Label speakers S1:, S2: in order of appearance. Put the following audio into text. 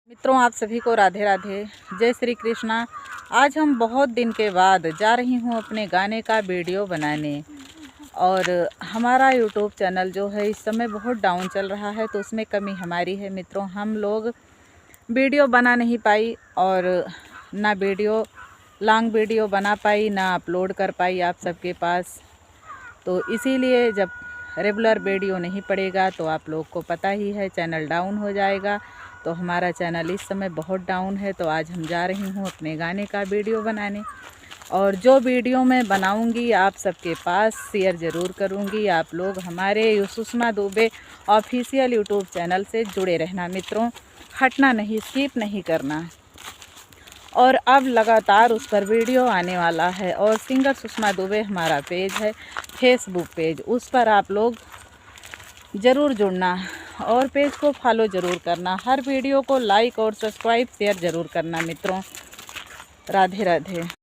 S1: मित्रों, आप सभी को राधे राधे, जय श्री कृष्णा। आज हम बहुत दिन के बाद जा रही हूँ अपने गाने का वीडियो बनाने। और हमारा यूट्यूब चैनल जो है इस समय बहुत डाउन चल रहा है, तो उसमें कमी हमारी है। मित्रों, हम लोग वीडियो बना नहीं पाई और ना लॉन्ग वीडियो बना पाई, ना अपलोड कर पाई आप सबके पास। तो इसीलिए जब रेगुलर वीडियो नहीं पड़ेगा तो आप लोग को पता ही है चैनल डाउन हो जाएगा। तो हमारा चैनल इस समय बहुत डाउन है। तो आज हम जा रही हूँ अपने गाने का वीडियो बनाने, और जो वीडियो मैं बनाऊंगी आप सबके पास शेयर ज़रूर करूंगी। आप लोग हमारे Sushma Dubey official YouTube channel से जुड़े रहना मित्रों, हटना नहीं, स्किप नहीं करना। और अब लगातार उस पर वीडियो आने वाला है। और सिंगर सुषमा दुबे हमारा पेज है, फेसबुक पेज, उस पर आप लोग ज़रूर जुड़ना और पेज को फॉलो ज़रूर करना। हर वीडियो को लाइक और सब्सक्राइब शेयर ज़रूर करना मित्रों। राधे राधे।